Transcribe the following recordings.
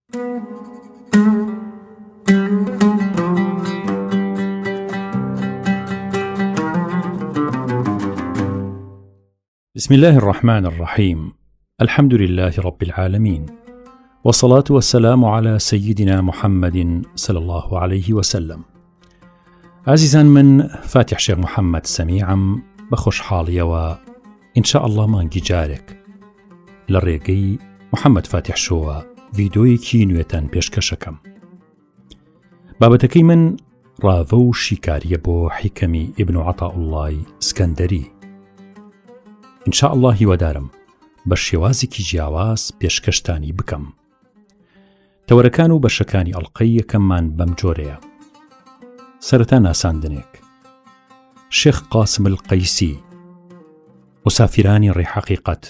بسم الله الرحمن الرحيم. الحمد لله رب العالمين، والصلاة والسلام على سيدنا محمد صلى الله عليه وسلم. عزيزان من فاتح شيخ محمد سميعم بخوش حاليوا إن شاء الله مانگی جارێک لە ڕێگەی محەممەد فاتح شۆوە ڤیدۆیەکی نوێتان پێشکەشەکەم. بابەتەکەی من ڕاوە و شیکاریە بۆ حیکەمی ئیبن عەطاءوڵڵای سکەندەری. إن شاء الله هیوادارم بە شێوازێکی جیاواز پێشکەشتانی بکەم. تەوەرەکان و بەشەکانی ئەڵقەی یەکەممان بەم جۆرەیە. سەرەتا ناساندنێک. شێخ قاسم القەیسی، مسافرانی ڕێحەقیقەت.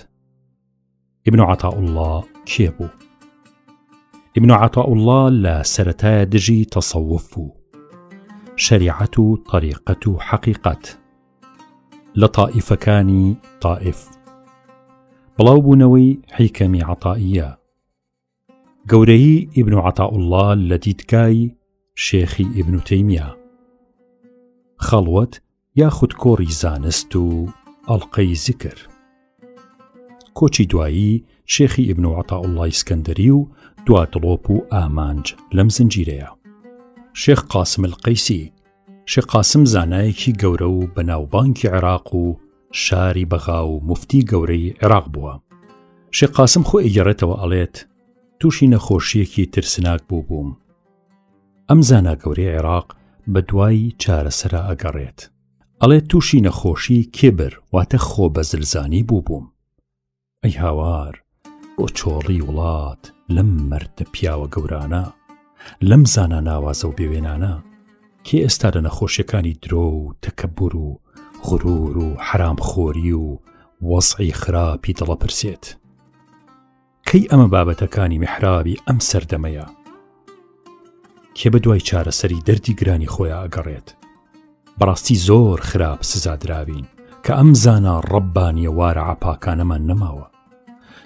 ئیبن عەطاءوڵڵا کێ بوو؟ ئیبن عەطاءوڵڵا لە سەرەتایە دژی تەسەووف بوو، شەریعەت و طەریقەت و حەقیقەت لە تائیفەکانی تائیف. بڵاو بوونەوەی حیکەمی عەطائیە. گەورەیی ئیبن عەطاءوڵڵا لە دیدگای شێخی ئیبن تەیمیە. خەڵوەت یاخود کۆڕی زانست و ئەڵقەی زیکر. کۆچی دوایی شێخی ئیبن عەطاءوڵڵای سکەندەری و دوا دڵۆپ و ئامانج لەم زنجیرەیە. شێخ قاسم القەیسی. شێخ قاسم زانایەکی گەورە و بەناوبانگی عێراق و شاری بەغا و مفتی گەورەی عێراق بووە. شێخ قاسم خۆ ئەگەڕێتەوە ئەڵێت تووشی نەخۆشیەکی ترسناک بووبووم. ئەم زانا گەورەی عێراق بە دوای چارەسەرا ئەگەڕێت. ئەڵێت تووشی نەخۆشی کێبر واتە خۆ بەزلزانی بووبووم. ئەی هاوار، بۆ چۆڵی وڵات لەم مەردە پیاوە گەورانە، لەم زانا ناوازە و بێوێنانە کێ ئێستا لە نەخۆشیەکانی درۆ و تەکەببور و غرور و حرامخۆری و وەزعی خراپی دڵەپرسێت؟ کەی ئەمە بابەتەکانی میحرابی ئەم سەردەمەیە؟ کێ بە دوای چارەسەری دەردی گرانی خۆیان ئەگەڕێت؟ بەڕاستی زۆر خراپ سزادراوین کە ئەم زانا ڕەبانیە وارە عەپاکانەمان نەماوە.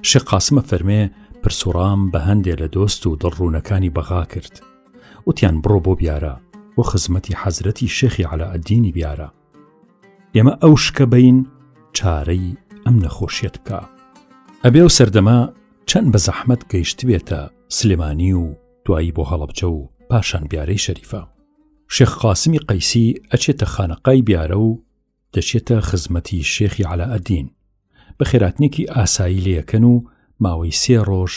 شێخ قاسمە فەرمێ پرسوڕام بە هەندێک لە دۆست و دڵڕوونەکانی بەغا کرد. وتیان بڕۆ بۆ بیارە بۆ خزمەتی حەزرەتی شێخی عەلاءەددینی بیارە. ئێمە ئەو شکە بەین چارەی ئەم نەخۆشیەت بکە. ئەبێ و سەردەما چەند بە زەحمەت گەیشتبێتە سلێمانی و دوایی بۆ هەڵەبجە و پاشان بیارەی شەریفە. شێخ قاسمی قەیسی ئەچێتە خانەقای بیارە و دەچێتە خزمەتی شێخی عەلاءەددین. بە خێراتنێکی ئاسایی لێەکەن و ماوەی 3 ڕۆژ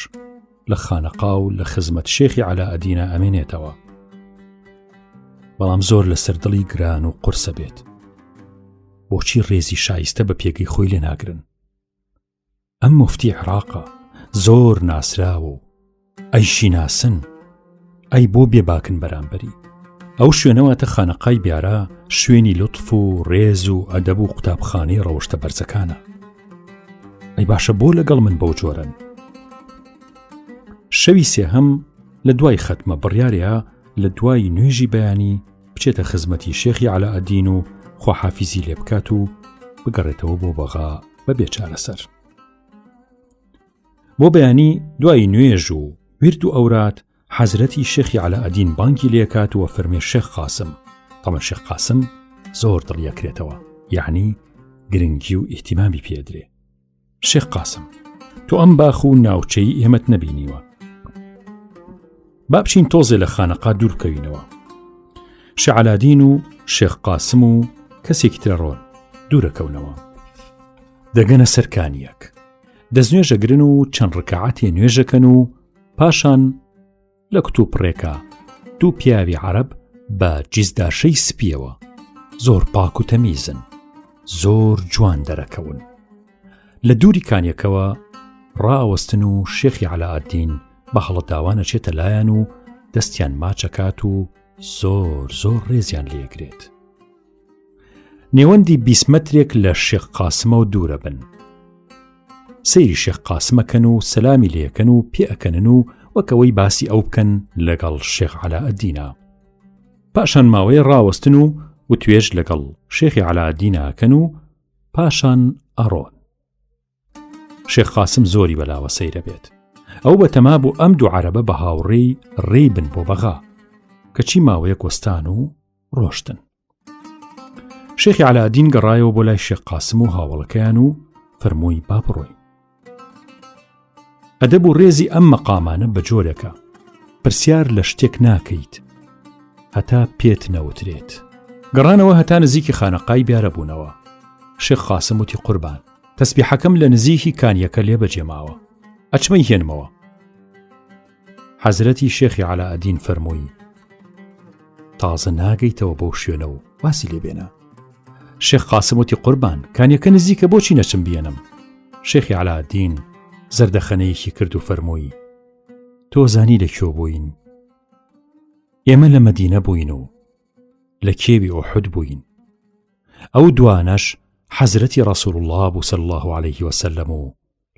لە خانەقا و لە خزمەت شێخی عەلاءەددینە ئەمێنێتەوە. بەڵام زۆر لە سەردڵی گران و قورسە بێت. بۆچی ڕێزی شایستە بە پێگەی خۆی لێ ناگرن؟ ئەم مفتی عێراقە، زۆر ناسراوە و ئەیشی ناسن. ئەی بۆ بێباکن بەرامبەری. ئەو شوێنەوەتە خانەقای بیارە شوێنی لوتف و ڕێز و ئەدەب و قوتابخانەی ڕەوشتە بەرزەکانە. ئەی باشە بۆ لەگەڵ من بەو جۆرن. شەوی سێهەم لە دوای خەتمە بڕیارەیە لە دوای نوێژی بەیانی بچێتە خزمەتی شێخی عەلاءەددین و خواحافیزی لێ بکات و بگەڕێتەوە بۆ بەغا بەبێ چارەسەر. بۆ بەیانی دوای نوێژ و ورد و ئەورات حەزرەتی شێخی عەلاءەددین بانگی لێکات و فەرمێ شێخ قاسم. تەمەن شێخ قاسم زۆر دڵیەکرێتەوە، یعنی گرنگی و ئیهتیمامی پێدرێ. شێخ قاسم، تۆ ئەم باخ و ناوچەی ئێمەت نەبینیوە. با بچین تۆزێ لە خانەقا دوور بکەوینەوە. شێخ عەلاءەددین و شێخ قاسم و کەسێکی ترە ڕۆن دوورەکەونەوە. دەگەنە سەرکانیەک، دەستنوێژەگرن و چەند ڕکعاتێ نوێژەکەن و پاشان لە کتوپڕێکە دوو پیاوی عەرەب بە جیزداشەی سپیەوە زۆر پاک و تەمیزن، زۆر جوان دەرەکەون. لە دووری کانیەکەوە ڕائەوەستن و شێخی عەلاءەددین بە هەڵەداوانە چێتە لایەن و دەستیان ماچەکات و زۆر زۆر ڕێزیان لێگرێت. نێوەندی 20 مەترێک لە شێخ قاسمەوە دوورە بن. سەیری شێخ قاسمەکەن و سەلامی لێکەن و پێئەکەنن و وەکەوەی باسی ئەو بکەن لەگەڵ شێخ عەلاءەددینە. پاشان ماوەیە ڕاوەستن و توێژ لەگەڵ شێخی عەلاءەددینە ئەکەن و پاشان ئەڕۆن. شێخ قاسم زۆری بەلاوە سەیرە بێت. ئەو بەتەما بوو ئەم دوو عەرەبە بە هاوڕێی ڕێی بن بۆ بەغا کەچی ماوەیەک وەستان و ڕۆشتن. شێخی عەلاءالدین گەڕایەوە بۆ لای شێخ قاسم و هاوڵەکەیان و فەرمووی با بڕۆی. ئەدەب و ڕێزی ئەم مەقامانە بە جۆرێکە پرسیار لە شتێک ناکەیت هەتا پێت نەوترێت. گەڕانەوە هەتا نزیکی خانەقای بیارە بوونەوە. شێخ قاسم وتی قوربان تەسبیحەکەم لە نزیکی کانیەکە لێ بەجێماوە ئەچمەی هێنمەوە. حەزرەتی شێخی عەلاءالدین فەرمووی تازە ناگەیتەوە بۆ شوێنە و واسی لێ بێنە. شێخ قاسم وتی قوربان کانیەکە نزیکە بۆچی نەچم بێنم؟ شێخی عەلاءالدین زەردەخەنەیەکی کرد و فەرمووی تۆ زانی لەکوێ بووین؟ ئێمە لە مەدینە بووین و لە کێوی ئوحود بووین. ئەو دوانەش حەزرەتی ڕەسوول الله بوو صلی الله عليه وسلم و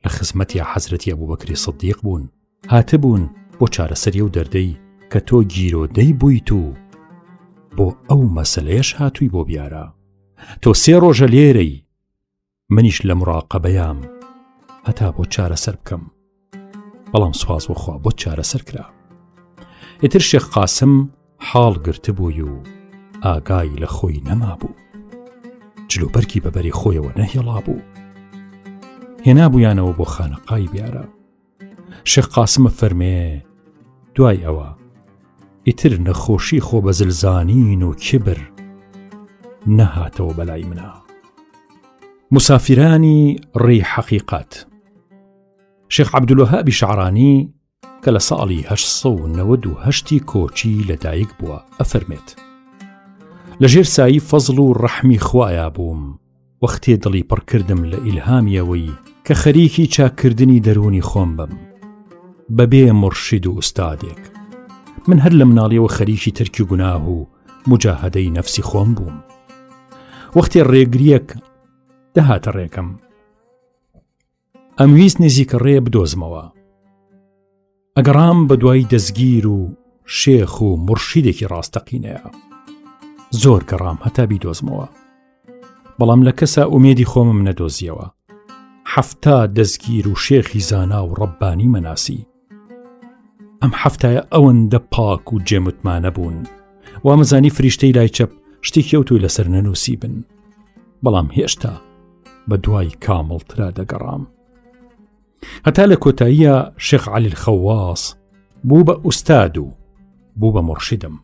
لە خزمەتی حەزرەتی ئەبوبەکری سیدیق بوون. هاتبوون بۆ چارەسەری و دەردەی کە تۆ گیرۆدەی بوویت و بۆ ئەو مەسەلەیەش هاتووی بۆ بیارە. تۆ 3 ڕۆژە لێرەی منیش لە مراقەبەیام هەتا بۆ چارەسەر بکەم. بەڵام سوپاس بۆ خوا بۆ چارەسەر کرا. ئیتر شێخ قاسم حاڵ گرتبووی و ئاگای لە خۆی نەما بوو. جلوبەرکی بەبەری خۆیەوە نەهێڵا بوو. هێنابوویانەوە بۆ خانەقای بیارە. شێخ قاسمە فەرمێ دوای ئەوە ئیتر نەخۆشی خۆ بە زلزانین و کبر نەهاتەوە بەلای منە. مسافرانی ڕێی حەقیقەت. شێخ عەبدولوەهابی شەعرانی کە لە ساڵی 898 کۆچی لەدایک بووە ئەفەرمێت لەژێر سایی فەزڵ و ڕەحمی خوایە بووم وەختێ دڵی پڕ کردم لە ئیلهامیەوەی کە خەریکی چاکردنی دەرونی خۆم بم بەبێ مرشید و ئوستادێک. من هەر لە مناڵیەوە خەریکی ترکی گوناه و مجاهدەی نەفسی خۆم بووم. وەختێ ڕێگریەک دەهاتە ڕێکم ئەمویست نزیکە ڕێ بدۆزمەوە. ئەگەڕام بە دوای دەستگیر و شێخ و مرشیدێکی ڕاستەقینەیە. زۆر گەڕام هەتا بیدۆزمەوە. بەڵام لە کەسا ئومێدی خۆمم نەدۆزیەوە. 70 دەستگیر و شێخی زانا و ڕەبانی مەناسی. ئەم 70 ئەوەندە پاک و جێموتمانە بوون وامەزانی فریشتەی لای چەپ شتێکی ئەوتوی لەسەر نەنووسی بن. بەڵام هێشتا بە دوای کامڵترا دەگەڕام. هەتا لە کۆتاییە شێخ عەلی الخەواس بوو بە ئوستاد و بوو بە مرشیدم.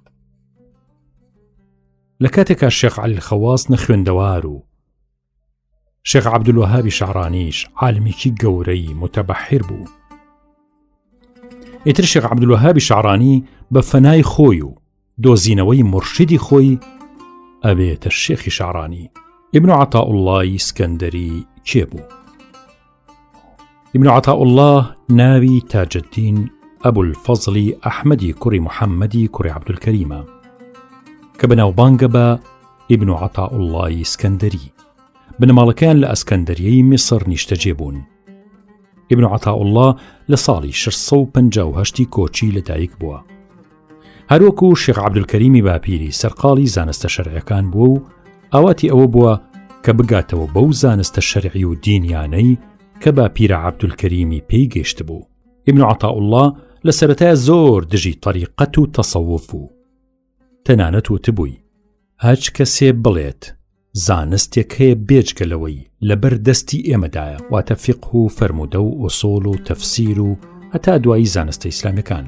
لە کاتێکا شێخ عەلی الخەواس نەخوێندەوار و شێخ عەبدولوەهابی شەعرانیش عالمێکی گەورەی متەبەحر بوو. ئیتر شێخ عەبدولوەهابی شەعرانی بە فەنای خۆی و دۆزینەوەی مرشیدی خۆی ئەبێتە شێخی شەعرانی. ئیبن عەطاءوڵڵای سکەندەری کێ بوو؟ ئیبن عەطاءوڵڵاه ناوی تاجەددین ئەبولفەزڵی ئەحمەدی کوڕی محەممەدی کوڕی عەبدولکەریمە کە بەناوبانگە بە ئیبن عەطاءوڵڵای سکەندەری. بنەماڵەکان لە ئەسکەندەریەی میسر نیشتەجێ بوون. ئیبن عەطاءوڵڵاه لە ساڵی 658 کۆچی لەدایک بووە. هەروەکو شێخ عەبدولکەریمی باپیری سەرقاڵی زانستە شەرعیەکان بووە و ئاواتی ئەوە بووە کە بگاتەوە بەو زانستە شەرعی و دینیانەی کە باپیرە عەبدولکەریمی پێی گەیشت بوو. ئیبن عەطاءوڵڵاه لە سەرەتایە زۆر دژی تەریقەت و تەسەووف و تەنانەت وتبووی هەچ کەسێ بڵێت زانستێک هەیە بێجگەلەوەی لەبەر دەستی ئێمەدایە واتە فیقه و فەرموودە و ئوسوڵ و تەفسیر و هەتا دوایی زانستە ئیسلامیەکان.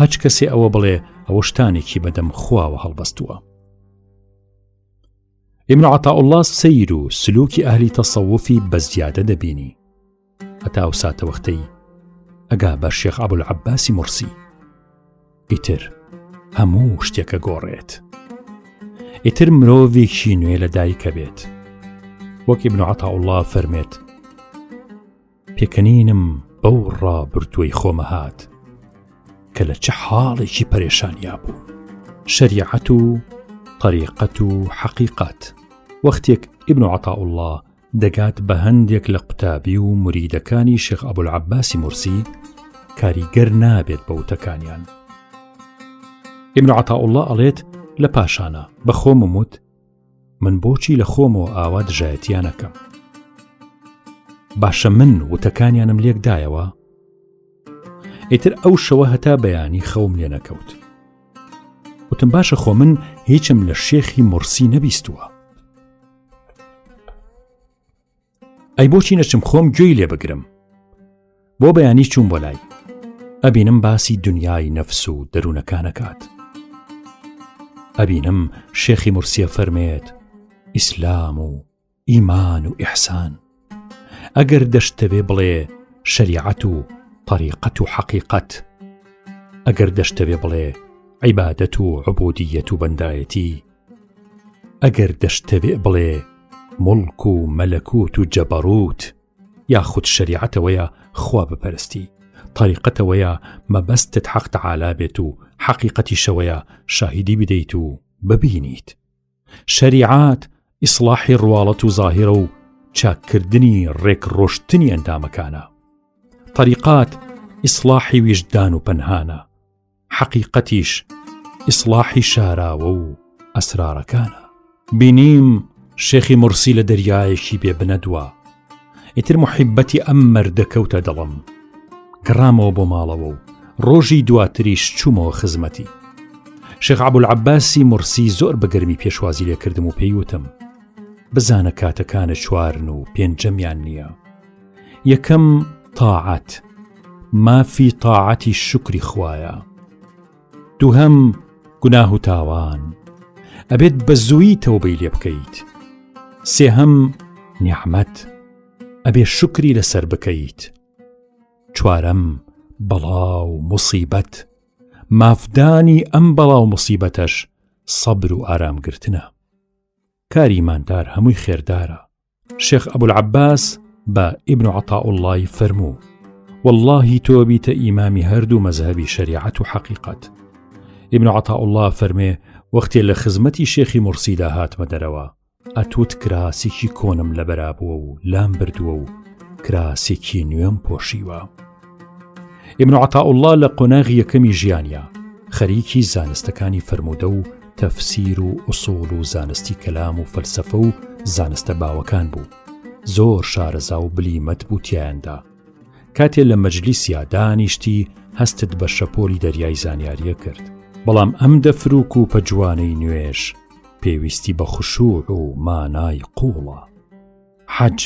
هەچ کەسێ ئەوە بڵێ ئەوە شتانێکی بەدەم خواوە هەڵبەستووە. ئیبن عەطاءوڵڵاه سەیر و سلووکی ئەهلی تەسەووفی بەزیادە دەبینی. هەتا ئەو ساتە وەختەی ئەگا بە شێخ ئەبوولعەباسی مرسی ئیتر هەموو شتێکە گۆڕێت. ئیتر مرۆڤێکی نوێ لەدایکە بێت. وەک ئیبن عەطاءوڵڵاه فەرمێت پێکەنینم بەو ڕابردووەی خۆمە هات کە لە چه حاڵێکی پەرێشانیا بوو. شەریعەت و طریقەت و حەقیقەت. وەختێک ئیبن عەطاءوڵڵاه دەگات بە هەندێک لە قوتابی و موریدەکانی شێخ ئەبوولعەباسی مرسی کاریگەر نابێت بە وتەکانیان. ئیبن عەطاءوڵڵاه ئەڵێت لە پاشانە بە خۆمم وت من بۆچی لە خۆمەوە ئاوا دژایەتیانەکەم؟ باشە من وتەکانیانم لێکدایەوە؟ ئیتر ئەو شەوە هەتا بەیانی خەوم لێ نەکەوت. وتم باشە خۆ من هیچم لە شێخی مرسی نەبیستووە. ئەی بۆچی نەچم خۆم گوێی لێ بگرم؟ بۆ بەیانی چوون بۆ لای. ئەبینم باسی دنیای نەفس و دەروونەکانەکات. ئەبینم شێخی مرسیە فەرمێت ئیسلام و ئیمان و ئیحسان. ئەگەر دەشتەوێ بڵێ شەریعەت و طریقەت و حەقیقەت، ئەگەر دەشتەوێ بڵێ عیبادەت و عوبودیەت و بەندایەتی، ئەگەر دەشتەوێ بڵێ مڵک و مەلەکوت و جەبەروت، یاخود شەریعەتەوەیە خوا بپەرستی، طریقەتەوەیە مەبەستت حەق تەعالا بێت و حەقیقەتی شەوەیە شاهیدی بدەیت و ببینیت. شەریعات ئیسلاحی ڕواڵەت و زاهیرە و چاککردنی ڕێک ڕۆشتنی ئەندامەکانە. طریقات ئیسلاحی ویژدان و پەنهانە. حەقیقەتیش ئیسلاحی شاراوە و ئەسرارەکانە. بینیم شێخی مرسی لە دەریایەکی بێ بنەدووە. ئیتر محیبەتی ئەم مەردەکەوتە دڵم. گەڕامەوە بۆ ماڵەوە و ڕۆژی دواتریش چوومەوە خزمەتی. شێخ عەبدولعەباسی مرسی زۆر بەگەرمی پێشوازی لێ کردم و پێیوتم بزانە کاتەکانە چوارن و پێنجەمیان نییە. یەکەم تاعەت، مافی تاعەتی شکری خوایە. دووهەم گوناه و تاوان، ئەبێت بە زووی تەوبەی لێ بکەیت. سێهەم نیعمەت، ئەبێ شکری لەسەر بکەیت. چوارەم بەڵا و موسیبەت، مافدانی ئەم بەڵا و موسیبەتەش سەبر و ئارامگرتنە. کاری ماندار هەمووی خێردارە. شێخ عەبدولعەباس بە ئیبن عەطاءوڵڵای فەرموو واللهی تۆ بیتە ئیمامی هەردوو مەزهەبی شەریعەت و حەقیقەت. ئیبن عەطاءوڵڵا فەرمێ وەختێ لە خزمەتی شێخی مرسیدا هاتمە دەرەوە، ئەتوت کراسێکی کۆنم لەبەرابووە و لام بردووە و کراسێکی نوێم پۆشیوە. ئیبن عەطاءوڵڵا لە قۆناغی یەکەمی ژیانیا خەریکی زانستەکانی فەرموودە و تەفسیر و ئوسوڵ و زانستی کەلام و فەلسەفە و زانستە باوەکان بوو. زۆر شارەزا و بلیمەت بوو تیایاندا. کاتێ لە مەجلیسیا دانیشتی هەستت بە شەپۆلی دەریای زانیاریە کرد. بەڵام ئەم دەفروک و پەجوانەی نوێش پێویستی بە خوشوع و مانای قوڵە. حەج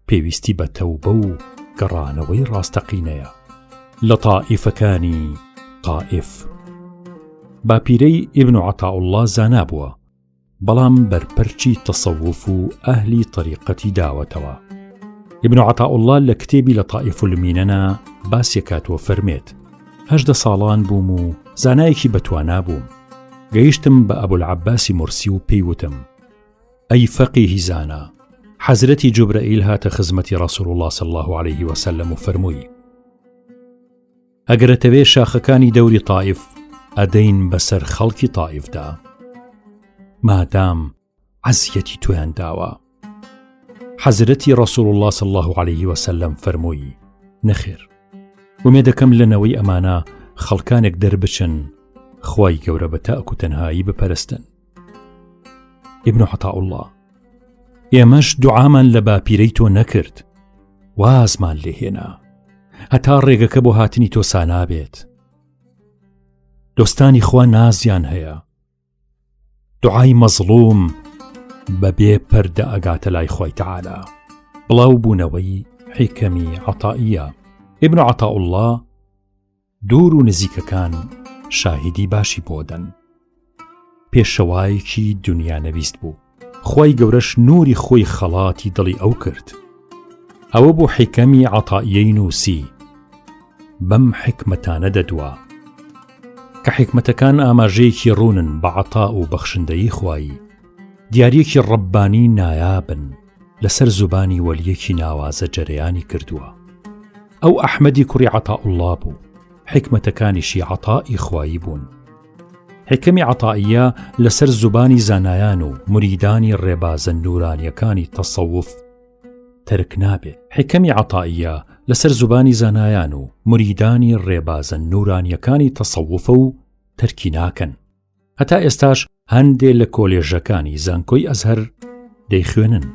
پێویستی بە تەوبە و گەڕانەوەی ڕاستەقینەیە. لە تائیفەکانی تائیف باپیرەی ئیبن عەطاءوڵڵا زانا بووە، بەڵام بەرپەرچی تەسەووف و ئەهلی طریقەتی داوەتەوە. ئیبن عەطاءوڵڵا لە کتێبی لە تائیف المینەنا باسیەکاتوە فەرمێت 18 ساڵان بووم و زانایەکی بەتوانا بووم. گەیشتم بە ئەبولعەباسی مرسی و پێیوتم ئەی فەقیهی زانا، حەزرەتی جوبرەئیل هاتە خزمەتی ڕەسوڵ الله صلی الله عليه وسلم و فەرمووی ئەگەرەتەوێ شاخەکانی دەوری تائیف ئەدەین بەسەر خەڵکی تائیفدا مادام عەزیەتی تۆیان داوە. حەزرەتی ڕەسوڵ الله صلی الله عليه وسلم فەرمووی نەخێر، ومێ دەکەم لەنەوەی ئەمانە خەڵکانێک دەربچن خوای گەورە بە تەک و تەنهایی بپەرستن. ئیبن عەطاءوڵڵا ئێمەش دوعامان لە باپیرەی تۆ نەکرد، وازمان لێهێنا هەتا ڕێگەکە بۆ هاتنی تۆ سانابێت. دۆستانی خوا نازیان هەیە. دوعای مەزڵوم بەبێ پەردە ئەگاتە لای خوای تەعالا. بڵاو بوونەوەی حیکەمی عەطائیە. ئیبن عەطاءوڵڵا دوور و نزیکەکان شاهیدی باشی بۆدەن. پێشەوایەکی دنیا نەویست بوو. خوای گەورەش نوری خۆی خەڵاتی دڵی ئەو کرد. ئەوە بۆ حیکەمی عەطائیەی نووسی. بەم حکمەتانە دەدوا کە حکمەتەکان ئاماژەیەکی ڕوونن بە عەطا و بەخشندەیی خوایی. دیاریەکی ڕەبانی نایابن لەسەر زوبانی وەلیەکی ناوازە جەرەیانی کردووە. ئەو ئەحمەدی کوڕی عەطاءوڵڵا بوو. حکمەتەکانیشی عەطای خوایی بوون. حکەمی عەطائیە لەسەر زوبانی زانایان و مریدانی ڕێبازە نورانیەکانی تەسەووف تەرک نابێت. حکەمی عەطائیە لەسەر زوبانی زانایان و مریدانی ڕێبازە نورانیەکانی تەسەووفە و تەرکی ناکەن. هەتا ئێستاش هەندێک لە کۆلێژەکانی زانکۆی ئەزهەر دەیخوێنن.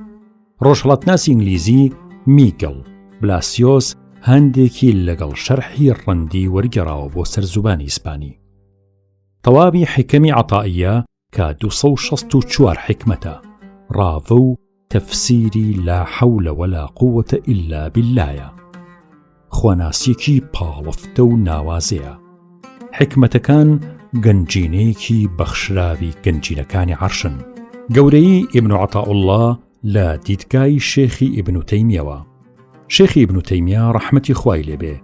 ڕۆژهەڵاتناسی ئینگلیزی میگل بلاسیۆس هەندێکی لەگەڵ شەرحی ڕەندی وەرگێڕاوە بۆ سەر زوبانی ئیسپانی. تەواوی حیکەمی عەطائیە کە 264 حکمەتە، ڕاوە و تەفسیری لا حەولە وەلا قووەتە ئیلا بیللایە، خواناسیەکی پاڵەفتە و ناوازەیە. حکمەتەکان گەنجینەیەکی بەخشراوی گەنجینەکانی عەرشن. گەورەی ئیبن عەطاءوڵڵا لە دیدگای شێخی ئیبن تەیمیەوە. شێخی ئیبن تەیمیە ڕەحمەتی خوای لێبێ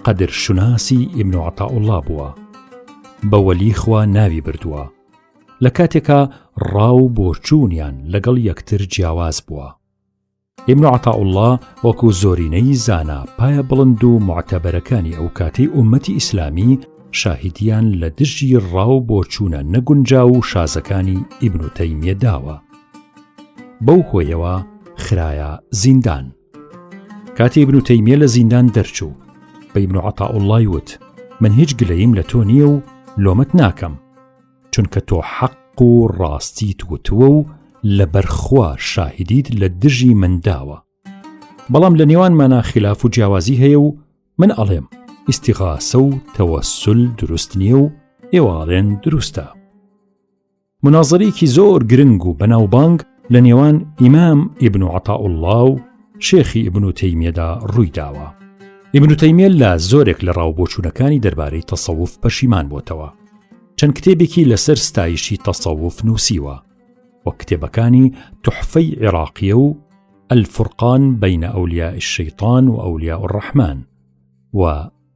قەدر شوناسی ئیبن عەطاءوڵڵا بووە، بە وەلی خوا ناوی بردووە، لە کاتێکە ڕاو بۆ چوونیان لەگەڵ یەکتر جیاواز بووە. ئیبن عەطاءوڵڵا وەکو زۆرینەی زانا پایە بڵند و معتەبەرەکانی ئەو کاتەی ئومەتی ئیسلامی شاهیدیان لە دژی ڕاو بۆ چوونە نەگونجاو و شازەکانی ئیبن تەیمیە داوە. بەو هۆیەوە خرایە زیندان. کاتی ئیبن تەیمیە لە زیندان دەرچوو، بە ئیبن عەطاءوڵڵای وت: من هیچ گلەییم لە تۆ نییە و لۆمت ناکەم، چونکە تۆ حەق و ڕاستیت وتووە و لەبەرخوا شاهیدیت لە دژی من داوە. بەڵام لە نێوانمانە خلاف و جیاوازی هەیە و من ئەڵێم ئیستیغاسە و تەوەسل دروست نییە و ئێوەڵێن دروستە. منازەرێکی زۆر گرنگ و بەناوبانگ لە نێوان ئیمام ئیبن عەطاءوڵڵا و شێخی ئیبن تەیمیەدا ڕووی داوە. ئیبن تەیمیە لە زۆرێک لە ڕاوبۆچوونەکانی دەربارەی تەسەووف پەشیمان بۆتەوە. چەند کتێبێکی لەسەر ستایشی تەسەووف نووسیوە، وەک کتێبەکانی توحفەی عێراقیە و الفرقان بین ئەولیاء الشەیطان و ئەولیاء الرەحمان و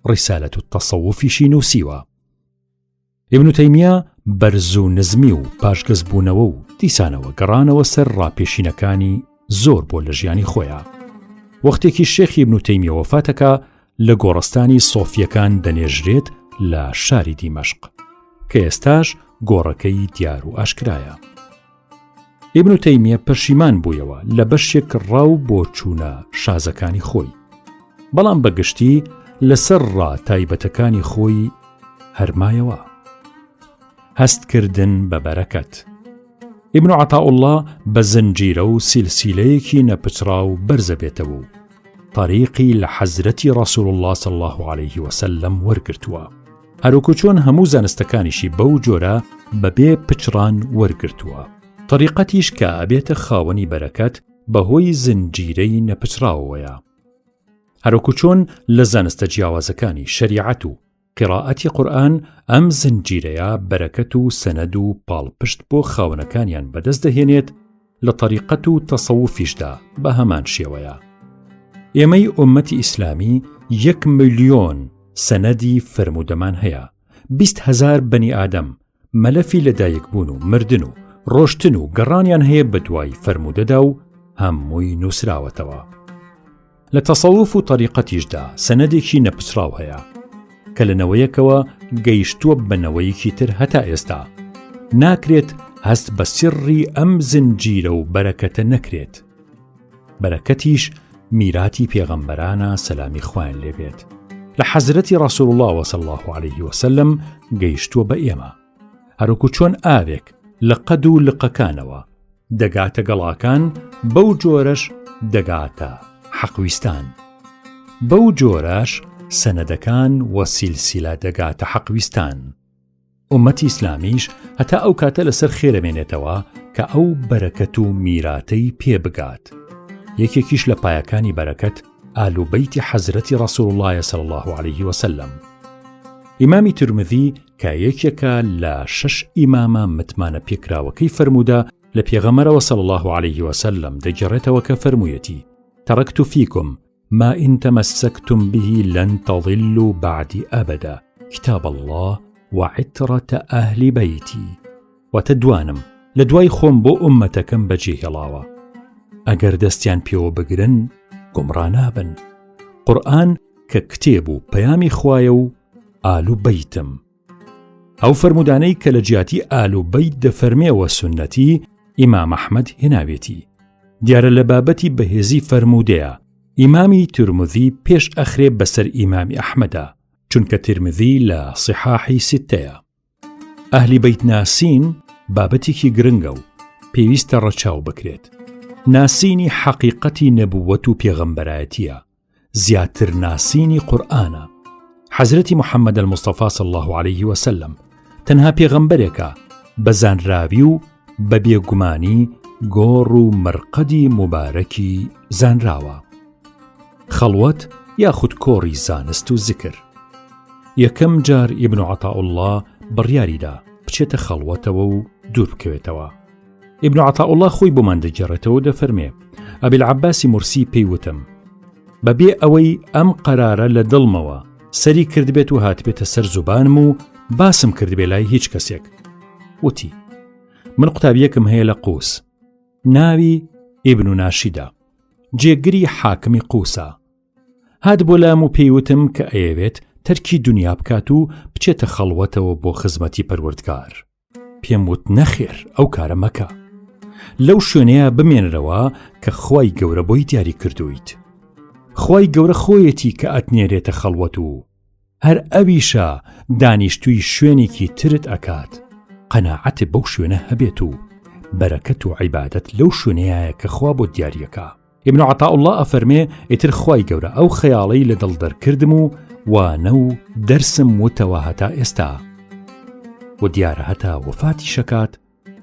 ڕیسالەت التەسەووفیشی نووسیوە. ئیبن تەیمیە بەرز و نزمی و پاشگەزبوونەوە و دیسانەوە گەڕانەوە سەر ڕاپێشینەکانی زۆر بۆ لە ژیانی خۆیان. وەختێکی شێخی ئیبن تەیمیە وەفاتەکە لە گۆڕستانی سۆفیەکان دەنێژرێت لە شاری دیمەشق، کە ئێستاش گۆڕەکەی دیار و ئاشکرایە. ئیبن تەیمیە پەشیمان بوویەوە لە بەشێک ڕاو بۆ چوونە شازەکانی خۆی، بەڵام بەگشتی لەسەر ڕاتایبەتەکانی خۆی هەرمایەوە. هەستکردن بە بەرەکەت. ئیبن عەطاءوڵڵا بە زنجیرە و سیلسیلەیەکی نەپچرا و بەرزە بێتەوە و طریقی لە حەزرەتی ڕەسوول الله صلی الله عليه وسلم وەرگرتووە، هەروکو چۆن هەموو زانستەکانیشی بەو جۆرە بەبێ پچران وەرگرتووە. طریقەتیش کە ئەبێتە خاوەنی بەرەکەت بەهۆی زنجیرەی نەپچراوەیە، هەروکو چۆن لە زانستە جیاوازەکانی شەریعەت و قیراءەتی قورئان ئەم زنجیرەیە بەرەکەت و سەنەد و پاڵپشت بۆ خاوەنەکانیان بەدەست دەهێنێت، لە طریقەت و تەسەووفیشدا بە هەمان شێوەیە. ئێمەی ئومەتی ئیسلامی 1 ملیۆن سەنەدی فرموودەمان هەیە، 20,000 بەنی ئادەم مەلەفی لەدایکبوون و مردن و ڕۆشتن و گەڕانیان هەیە بە دوای فرموودەدا و هەمووی نووسراوەتەوە. لە تەسەووف و طریقەتیشدا سەنەدێکی نەپچراو هەیە کە لەنەوەیەکەوە گەیشتووە بەنەوەیەکی تر هەتا ئێستا. ناکرێت هەست بە سیڕی ئەم زنجیرە و بەرەکەتە نەکرێت. بەرەکەتیش میراتی پێغەمبەرانە سەلامی خوایان لێبێت، لە حەزرەتی ڕەسوول الله صلی الله عليه وسلم گەیشتووە بە ئێمە، هەروکو چۆن ئاوێک لە قەد و لقەکانەوە دەگاتە گەڵاکان، بەو جۆرەش دەگاتە حەقویستان، بەو جۆرەش سەنەدەکان و سیلسیلە دەگاتە حەقویستان. ئومەتی ئیسلامیش هەتا ئەو کاتە لەسەر خێرەمێنێتەوە کە ئەو بەرەکەت و میراتەی پێبگات. یەکێکیش لە پایەکانی بەرەکەت ئالوبەیتی حەزرەتی ڕەسوول الله صلی الله عليه وسلم. ئیمامی ترمذی کە یەکێکە لە 6 ئیمامە متمانە پێکراوەکەی فەرموودە لە پێغەمبەرەوە صلی الله عليه وسلم دەگەڕێتەوە کە فەرموویەتی: تەرەکت فیکم ما إن تمسكتم به لن تضلوا بعدي أبدا كتاب الله وعترة أهل بيتي. وتدوانم لدواي خوم بو أمتكم بجيه الله ئەگەر دەستیان پێوە بگرن گومڕانابن. قورئان کە کتێب و پەیامی خوایە و ئال و بەیتم. ئەو فەرمودانەی کە لە جیاتی ئال و بەیت دەفەرمێەوە سونەتی ئیمام ئەحمەد هێناوێتی، دیارە لە بابەتی بەهێزی فەرمودەیە ئیمامی ترمذی پێش ئەخرێ بەسەر ئیمامی ئەحمەدە، چونکە ترمذی لە صحاحی ستەیە. ئەهلی بەیت ناسین بابەتێکی گرنگە و پێویستە ڕەچاو بکرێت. ناسینی حەقیقەتی نەبووەت و پێغەمبەرایەتیە، زیاتر ناسینی قورئانە. حەزرەتی محەممەد المستەفا صلی الله عليه وسلم تەنها پێغەمبەرێکە بە زانراوی و بە بێگومانی گۆڕ و مەرقەدی مبارەکی زانراوە. خەڵوەت یاخود کۆڕی زانست و زیکر. یەکەم جار ئیبن عەطاءوڵڵا بڕیاریدا بچێتە خەڵوەتەوە و دوور بکەوێتەوە. ئیبن عەطاءوڵڵا خۆی بۆمان دەگێڕێتەوە دەفەرمێ ئەبیلعەباسی مورسی پێیوتم بەبێ ئەوەی ئەم قەرارە لە دڵمەوە سەری کردبێت و هاتبێتە سەر زوبانم و باسم کردبێ لای هیچ کەسێک. وتی من قوتابیەکم هەیە لە قوس، ناوی ئیبن ناشیدە، جێگری حاکمی قوسە. هات بۆ لام و پێیوتم کە ئەیەوێت تەرکی دنیا بکات و بچێتە خەڵوەتەوە بۆ خزمەتی پەروەردگار. پێم وت نەخێر، ئەو کارە مەکە، لەو شوێنەیە بمێنرەوە کە خوای گەورە بۆی دیاری کردویت. خوای گەورە خۆیەتی کە ئەتنێرێتە خەڵوەت و هەر ئەویشە دانیشتووی شوێنێکی ترت ئەکات. قەناعەت بەو شوێنە هەبێت و بەرەکەت و عیبادەت لەو شوێنەیە کە خوا بۆ دیاریەکە. ئیبن عەطاءوڵڵا ئەفەرمێ ئیتر خوای گەورە ئەو خەیاڵەی لە دڵ دەرکردم و وانە و دەرسم وتەوە هەتا ئێستا و دیارە هەتا وەفاتی شەکات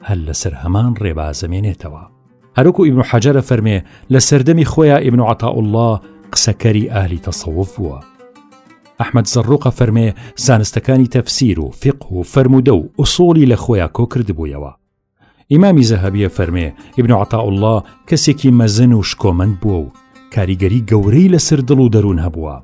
هەر لەسەر هەمان ڕێبازەمێنێتەوە. هەروکو ئیبن حەجەر ئەفەرمێ لە سەردەمی خۆیان ئیبن عەطاءوڵڵا قسەکەری ئاهلی تەسەووف بووە. ئەحمەد زەڕوق ئەفەرمێ زانستەکانی تەفسیر و فقه و فەرمودە و ئوسوڵی لە خۆیان کۆ کردبوویەوە. ئیمامی زەهەبی ئەفەرمێ ئیبن عەطاءوڵڵا کەسێکی مەزن و شکۆمەند بووە و کاریگەری گەورەی لەسەر دڵ و دەروون هەبووە.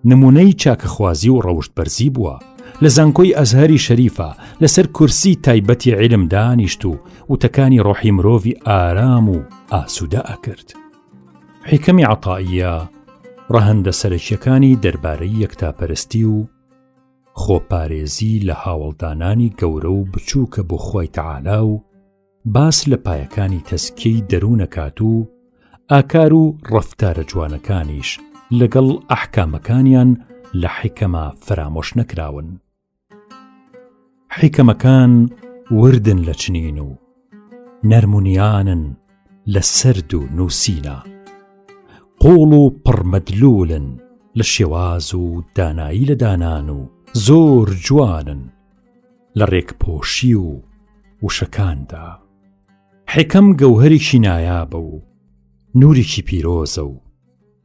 نمونەی چاکەخوازی و ڕەوشت بەرزی بووە. لە زانکۆی ئەزهەری شەریفە لەسەر کورسی تایبەتی عیلم دانیشت و وتەکانی ڕۆحی مرۆڤی ئارام و ئاسوودە ئەکرد. حیکەمی عەطائیە ڕەهەندە سەرەکیەکانی دەربارەی یەکتاپەرستی و خۆپارێزی لە هاوڵدانانی گەورە و بچووکە بۆ خۆی تەعالا و باس لە پایەکانی تەزکیەی دەروونەکات و ئاکار و ڕەفتارە جوانەکانیش لەگەڵ ئەحکامەکانیان لە حیکەمە فرامۆش نەکراون. حیکەمەکان وردن لە چنین و نەرمونیانن لە سرد و نووسینە، قوڵ و پڕمەدلولن لە شێواز و دانایی لە دانان و زۆر جوانن لە ڕێکپۆشی و وشەکاندا. حیکەم گەوهەرێکی نایابە و نورێکی پیرۆزە و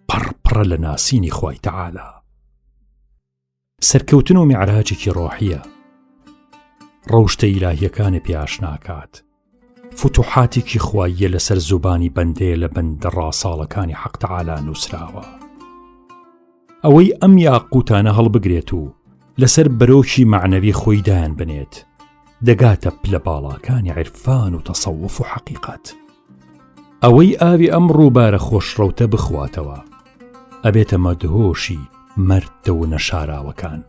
پڕپڕە لە ناسینی خوای تەعالا. سەرکەوتن و میعراجێکی ڕۆحیە، ڕەوشتە ئیلاهیەکانی پێئاشناکات، فتوحاتێکی خواییە لەسەر زوبانی بەندەیە لە بەندە ڕاساڵەکانی حەق تەعالا نووسراوە. ئەوەی ئەم یاقوتانە هەڵبگرێت و لەسەر بەرۆکی معنەوی خۆی دایان بنێت دەگاتە پلە باڵاکانی عیرفان و تەسەووف و حەقیقەت. ئەوەی ئاوی ئەم ڕووبارە خۆشڕەوتە بخواتەوە ئەبێتە مەدهۆشی مەردە و نەشاراوەکان.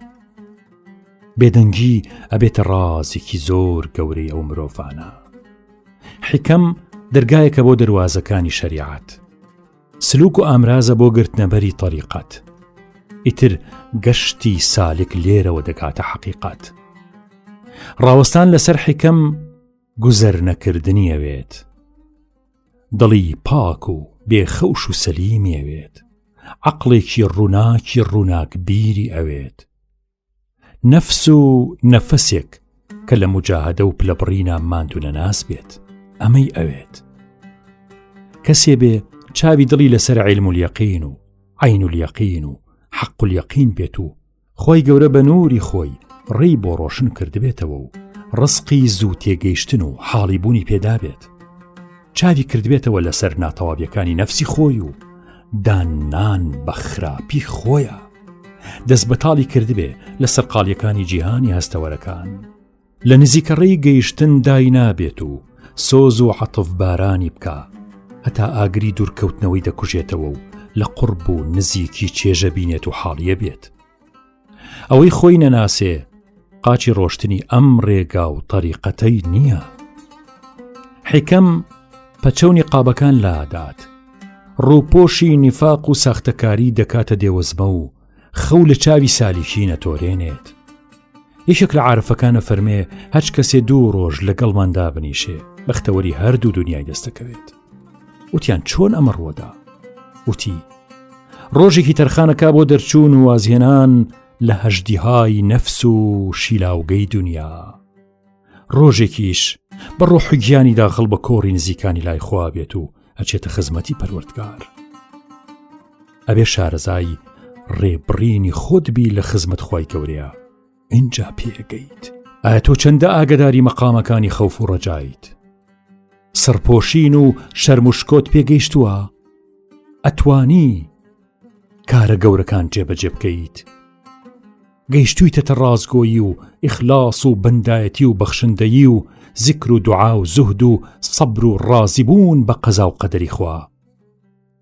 بێدەنگی ئەبێتە ڕازێکی زۆر گەورەی ئەو مرۆڤانە. حیکەم دەرگایەکە بۆ دەروازەکانی شەریعەت، سلوک و ئامرازە بۆ گرتنەبەری تەریقەت. ئیتر گەشتی سالک لێرەوە دەکاتە حەقیقەت. ڕاوەستان لەسەر حیکەم گوزەر نەکردنی ئەوێت، دڵی پاک و بێخەوش و سەلیمی ئەوێت، عەقڵێکی ڕووناکی ڕووناک بیری ئەوێت، نەفس و نەفەسێک کە لە موجاهدە و پلەبڕینە ماندوو نەناس بێت. ئەمەی ئەوێت کەسێ بێ چاوی دڵی لەسەر عیلم اليەقین و عین اليەقین و حەق اليەقین بێت و خۆی گەورە بە نووری خۆی ڕێی بۆ ڕۆشن کردبێتەوە و ڕزقی زوو تێگەیشتن و حاڵی بوونی پێدا بێت. چاوی کردبێتەوە لەسەر ناتەواویەکانی نەفسی خۆی و دانان بە خراپی خۆیە. دەست بەتاڵی کردبێ لەسەر قاڵیەکانی جیهانی هەستەوەرەکان. لە نزیکە ڕێی گەیشتن دای نابێت و سۆز و عەتف بارانی بکە هەتا ئاگری دوورکەوتنەوەی دەکوژێتەوە و لە قورب و نزیکی چێژە بینێت و حاڵیە بێت. ئەوەی خۆی نەناسێ قاچی ڕۆشتنی ئەم ڕێگا و تەریقەتەی نییە. حیکەم پەچەونی قابەکان لادات، ڕووپۆشی نیفاق و ساختەکاری دەکاتە دێوەزمە و خەو لە چاوی سالیکی نەتۆرێنێت. یەکێک لە عارفەکانە فەرمێ هەچ کەسێ 2 ڕۆژ لەگەڵماندا بنیشێ بەختەوەری هەردوو دنیای دەستەکەوێت. وتیان چۆن ئەمە ڕووەدا؟ وتی ڕۆژێکی تەرخانەکە بۆ دەرچوون و وازهێنان لە هەژدیهای نەفس و شیلاوگەی دنیا. ڕۆژێکیش بە ڕۆح و گیانی داخڵ بە کۆڕی نزیکانی لای خوا بێت و ئەچێتە خزمەتی پەروەردگار. ئەبێ شارەزای ڕێبڕینی خۆت بی لە خزمەت خوای گەورەیە. اینجا پێگەیت ئایا تۆ چەندە ئاگداری مەقامەکانی خەوف و ڕەجایت؟ سەرپۆشین و شەرموشکۆت پێگەیشتووە؟ ئەتوانی کارە گەورەکان جێبەجێ بکەیت؟ گەیشتوویتە ڕازگۆیی و ئیخلاص و بەندایەتی و بەخشندەیی و زیکر و دوعا و زوهد و سەبر و ڕازیبوون بە قەزا و قەدەری خوا.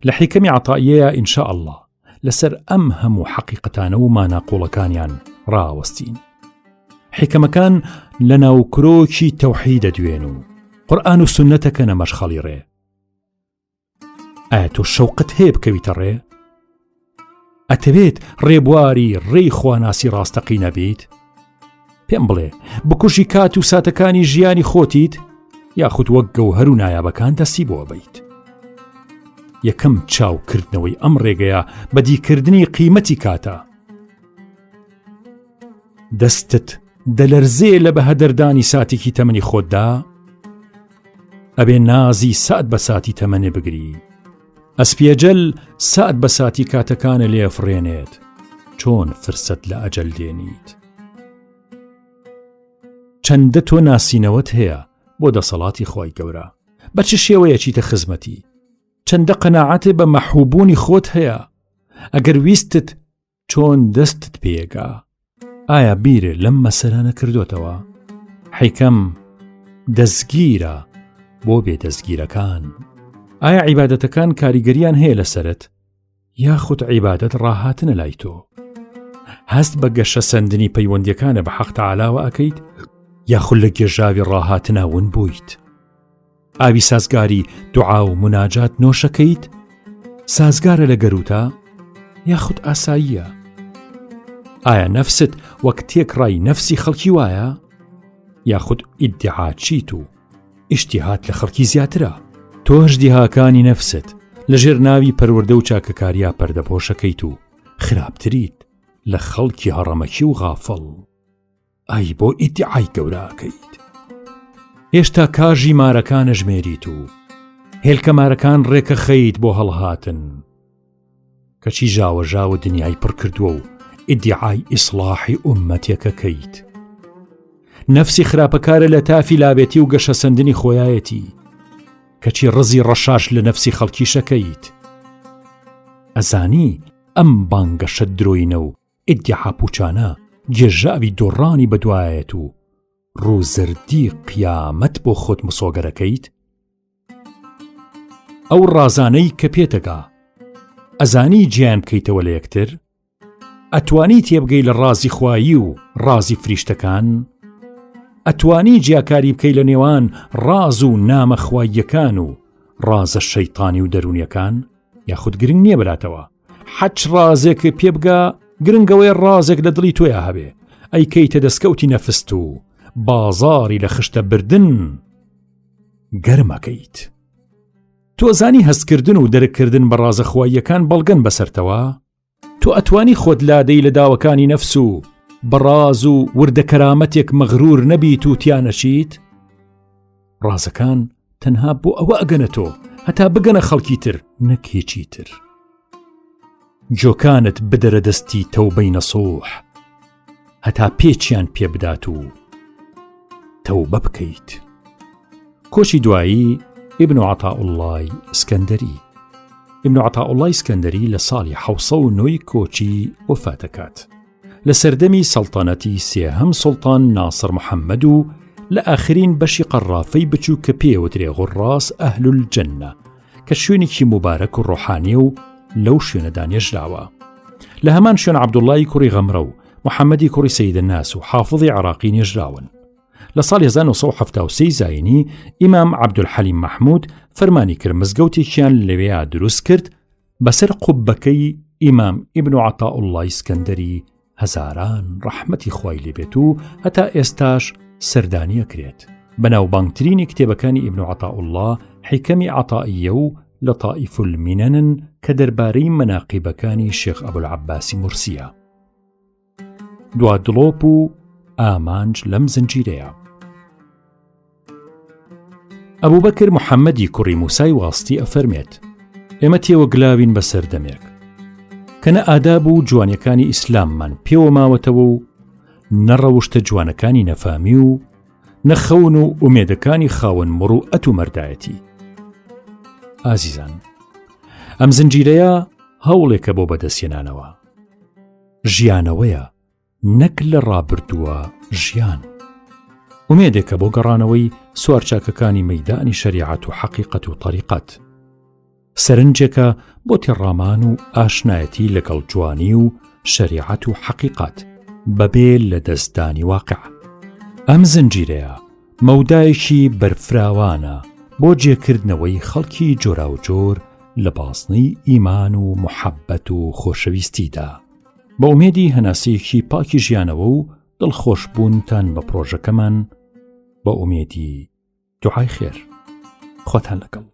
لە حیکەمی عەتائیەیە ئینشاء الله لەسەر ئەم هەموو حەقیقەتانە و ماناقۆڵەکانیان ڕاوەستین. حیکەمەکان لە ناوکرۆکی تەوحیدە دوێن و قورئان و سونەتەکەنە مەشخەڵی ڕێ. ئایا تۆ شەوقت هەیە بکەویتە ڕێ؟ ئەتەوێت ڕێبواری ڕێی خواناسی ڕاستەقی نەبیت؟ پێم بڵێ بکوژی کات و ساتەکانی ژیانی خۆتیت یاخود وەک گەوهەر و نایابەکان دەستی بۆ بەیت؟ یەکەم چاوکردنەوەی ئەم ڕێگەیە بەدیکردنی قیمەتی کاتە. دەستت دەلەرزێ لە بەهەدەردانی ساتێکی تەمەنی خۆتدا؟ ئەبێ نازی سات بە ساتی تەمەنێ بگری. ئەسپیەجەل سات بە ساتی کاتەکانە لێ فڕێنێت چۆن فرسەت لە ئەجەل دێنیت. چەندە تۆ ناسینەوەت هەیە بۆ دەسەڵاتی خوای گەورە، بە چ شێوەیەکیتە خزمەتی؟ چەندە قەناعەتێ بە مەحبوبوونی خۆت هەیە؟ ئەگەر ویستت چۆن دەستت پێگا؟ ئایا بیرێ لەم مەسەلانە کردوتەوە؟ حیکەم دەستگیرە بۆ بێدەستگیرەکان. ئایا عیبادەتەکان کاریگەریان هەیە لەسەرت یاخود عیبادەت ڕاهاتنە لای تۆ؟ هەست بە گەشە سەندنی پەیوەندیەکانە بە حەق تەعالاوە ئەکەیت یاخود لە گێژاوی ڕاهاتنە ون بوویت؟ ئاوی سازگاری دوعا و مناجات نۆشەکەیت؟ سازگارە لە گەروتە یاخود ئاساییە؟ ئایا نەفست وەک تێکڕای نەفسی خەڵکی وایە یاخود ئیدعا چیت و ئیشتیهات لە خەڵکی زیاترە؟ تۆ هەژدیهاکانی نەفست لەژێر ناوی پەروەردە و چاکەکاریا پەردەپۆشەکەیت و خراپتریت لە خەڵکی هەڕەمەکی و غافڵ. ئای بۆ ئیدعای گەورەکەیت. هێشتا کاژی مارەکانە ژمێریت و هێلکە مارەکان ڕێکە خەیت بۆ هەڵهاتن کەچی ژاوە دنیای پڕ کردووە و ئیدعای ئیسلاحی ئومەتێکەکەیت. نەفسی خراپەکارە لە تافی لابێتی و گەشە سەندنی خۆیایەتی کەچی ڕزی ڕەشاش لە نەفسی خەڵکی شەکەیت. ئەزانی ئەم بانگەشە درۆینە و ئیدعا پوچانە گێژاوی دۆڕانی بەدوایەت و ڕووزردی قیامەت بۆ خۆت مسۆگەرەکەیت؟ ئەو ڕازانەی کە پێتەگا ئەزانی گیان بکەیتەوە لە یەکتر؟ ئەتوانی تێبگەی لە ڕازی خوایی و ڕازی فریشتەکان؟ ئەتوانی جیاکاری بکەی لە نێوان ڕاز و نامە خواییەکان و ڕازە شەیطانی و دەرونیەکان؟ یاخود گرنگ نییە بەلاتەوە حەچ ڕازێک پێبگا گرنگەوەی ڕازێک لە دڵی تۆیە هەبێ ئەیکەیتە دەستکەوتی نەفست و بازاری لە خشتە بردن گەرمەکەیت. تۆ زانی هەستکردن و دەرککردن بە ڕازە خواییەکان بەڵگەن بەسەرتەوە؟ تۆ ئەتوانی خۆت لادەی لە داوەکانی نەفس و بەڕاز و وردە کەرامەتێک مەغرور نەبیت و تیانەشیت؟ ڕازەکان تەنها بۆ ئەوە ئەگەنە تۆ هەتا بگەنە خەڵکی تر نەکێکی تر. جۆکانت بدەرە دەستی تەوبەی نەسوح هەتا پێچیان پێ بدات و تەوبە بکەیت. کۆچی دوایی ئیبن عەتاءوڵڵای ئیسکەندەری. ئیبن عەتاءوڵڵای ئیسکەندەری لە ساڵی 1909 کۆچی وەفاتەکات لە سەردەمی سەڵتانەتی سێهەم سوڵتان ناسر محەممەد و لە ئاخرین بەشی قەڕافەی بچوو کە پێوترێ غوڕاس ئەهلول جەنە کە شوێنێکی مبارەک و ڕۆحانی و لەو شوێنەدا نێژراوە. لە هەمان شوێن عەبدوڵڵای کوڕی غەمرە و محەممەدی کوڕی سەیدە ناس و حافظی عێراقی نێژراون. لە ساڵی 1973 زاینی ئیمام عەبدولحەلیم مەحموود فەرمانی کرد مزگەوتێکیان لەوێیا دروست کرد بەسەر قوبەکەی ئیمام ئیبن عەتاءوڵڵای ئیسکەندەری هەزاران ڕەحمەتی خوای لێبێت و هەتا ئێستاش سەردانیەکرێت. بەناوبانگترینی کتێبەکانی ئیبن عەتاءوڵڵا حیکەمی عەتائیە و لطائف المنن کە دەربارەی مەناقیبەکانی شێخ ئەبوولعەباسی مورسیە. دوا دڵۆپ و ئامانج لەم زنجیرەیە. ئەبوبەکر محەممەدی کوڕی موسای واستی ئەفەرمێت ئێمە تێوە گلاوین بە سەردەمێک کە نە ئاداب و جوانیەکانی ئیسلاممان پێوە ماوەتەوە و نەڕەوشتە جوانەکانی نەفامی و نەخەون و ئومێدەکانی خاوەن مروءەت و مەردایەتی. ئازیزان، ئەم زنجیرەیە هەوڵێکە بۆ بەدەستهێنانەوە. ژیانەوەیە، نەک لە ڕابردووە ژیان. ئومێدێکە بۆ گەڕانەوەی سوارچاکەکانی مەیدانی شەریعەت و حەقیقەت و طەریقەت. سەرنجێکە بۆ تێڕامان و ئاشنایەتی لەگەڵ جوانی و شەریعەت و حەقیقەت بەبێ لە دەستدانی واقع. ئەم زنجیرەیە مەودایەکی بەرفراوانە بۆ جێکردنەوەی خەڵکی جۆرا و جۆر لە باسنەی ئیمان و محەبەت و خۆشەویستیدا، بە ئومێدی هەناسەیەکی پاکی ژیانەوە و دڵخۆشبوونتان بە پرۆژەکەمان، بە ئومێدی دوعای خێر. خۆتان لەگەڵ.